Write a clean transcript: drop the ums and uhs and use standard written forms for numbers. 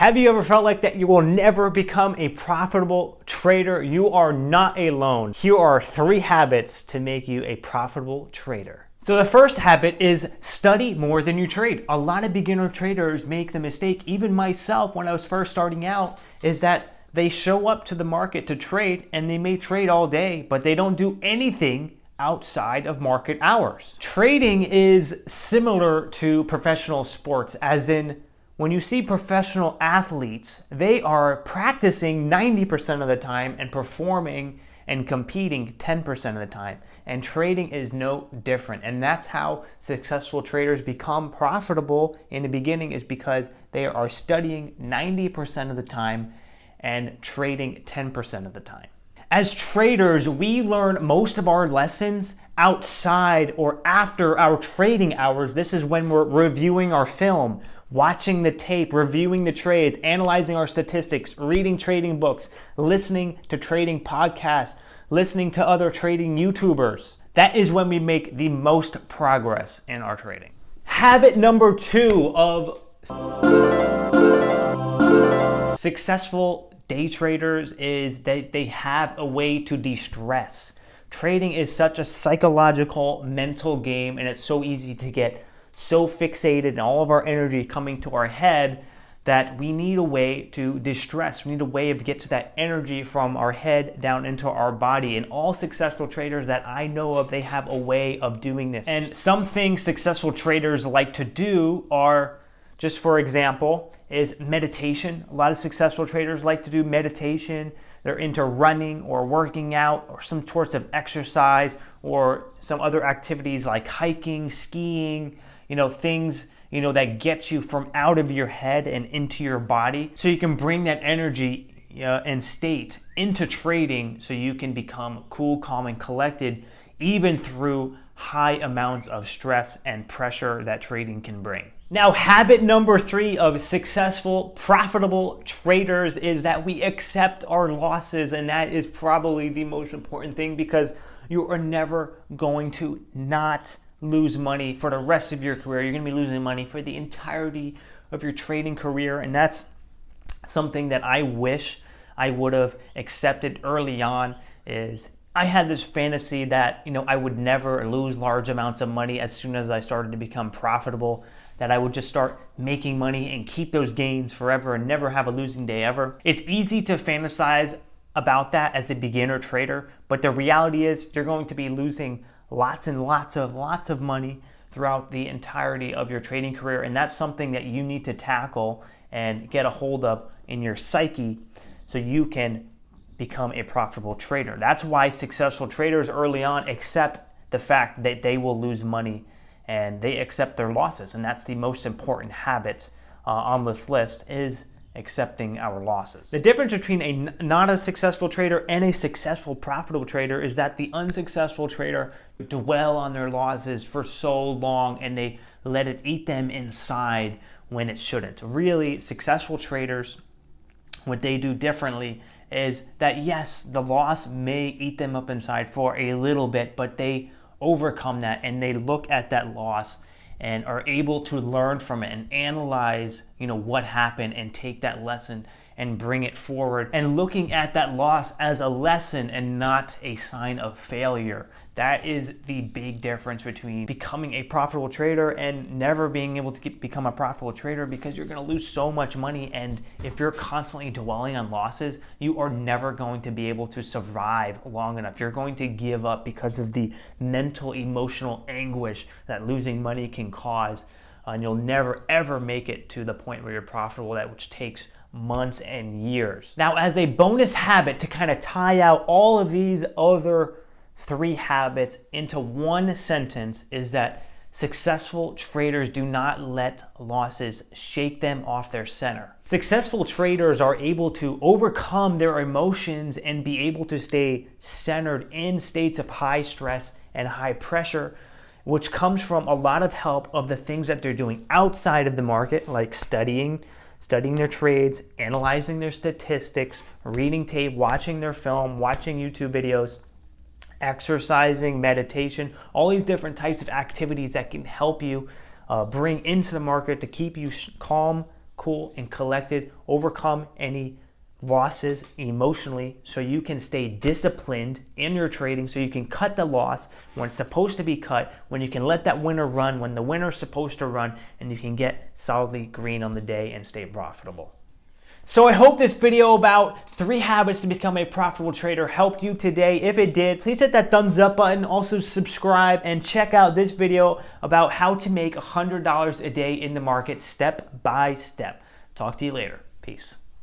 Have you ever felt like that you will never become a profitable trader? You are not alone. Here are 3 habits to make you a profitable trader. So the first habit is study more than you trade. A lot of beginner traders make the mistake, even myself when I was first starting out, is that they show up to the market to trade and they may trade all day, but they don't do anything outside of market hours. Trading is similar to professional sports, as in when you see professional athletes, they are practicing 90% of the time and performing and competing 10% of the time. And trading is no different. And that's how successful traders become profitable in the beginning, is because they are studying 90% of the time and trading 10% of the time. As traders, we learn most of our lessons outside or after our trading hours. This is when we're reviewing our film, watching the tape, reviewing the trades, analyzing our statistics, reading trading books, listening to trading podcasts, listening to other trading YouTubers. That is when we make the most progress in our trading. Habit number 2 of successful day traders is that they have a way to de-stress. Trading is such a psychological, mental game, and it's so easy to get so fixated and all of our energy coming to our head that we need a way to distress. We need a way to get to that energy from our head down into our body. And all successful traders that I know of, they have a way of doing this. And some things successful traders like to do are, just for example, is meditation. A lot of successful traders like to do meditation. They're into running or working out or some sorts of exercise or some other activities like hiking, skiing, things, that get you from out of your head and into your body, so you can bring that energy and state into trading, so you can become cool, calm, and collected, even through high amounts of stress and pressure that trading can bring. Now, habit number 3 of successful, profitable traders is that we accept our losses, and that is probably the most important thing, because you are never going to not lose money for the rest of your career. You're going to be losing money for the entirety of your trading career, and that's something that I wish I would have accepted early on. Is I had this fantasy that I would never lose large amounts of money as soon as I started to become profitable, that I would just start making money and keep those gains forever and never have a losing day ever. It's easy to fantasize about that as a beginner trader, but the reality is you're going to be losing lots and lots of money throughout the entirety of your trading career, and that's something that you need to tackle and get a hold of in your psyche so you can become a profitable trader. That's why successful traders early on accept the fact that they will lose money, and they accept their losses, and that's the most important habit on this list, is accepting our losses. The difference between not a successful trader and a successful profitable trader is that the unsuccessful trader dwell on their losses for so long and they let it eat them inside when it shouldn't. Really, successful traders, what they do differently is that, yes, the loss may eat them up inside for a little bit, but they overcome that and they look at that loss and are able to learn from it and analyze, what happened, and take that lesson and bring it forward, and looking at that loss as a lesson and not a sign of failure. That is the big difference between becoming a profitable trader and never being able to become a profitable trader, because you're going to lose so much money, and if you're constantly dwelling on losses, you are never going to be able to survive long enough. You're going to give up because of the mental, emotional anguish that losing money can cause, and you'll never ever make it to the point where you're profitable, which takes months and years. Now, as a bonus habit to kind of tie out all of these other 3 habits into one sentence, is that successful traders do not let losses shake them off their center. Successful traders are able to overcome their emotions and be able to stay centered in states of high stress and high pressure, which comes from a lot of help of the things that they're doing outside of the market, like studying their trades, analyzing their statistics, reading tape, watching their film, watching YouTube videos, exercising, meditation, all these different types of activities that can help you bring into the market to keep you calm, cool, and collected, overcome any losses emotionally so you can stay disciplined in your trading, so you can cut the loss when it's supposed to be cut, when you can let that winner run when the winner's supposed to run, and you can get solidly green on the day and stay profitable. So I hope this video about 3 habits to become a profitable trader helped you today. If it did, please hit that thumbs up button. Also subscribe and check out this video about how to make $100 a day in the market step by step. Talk to you later. Peace.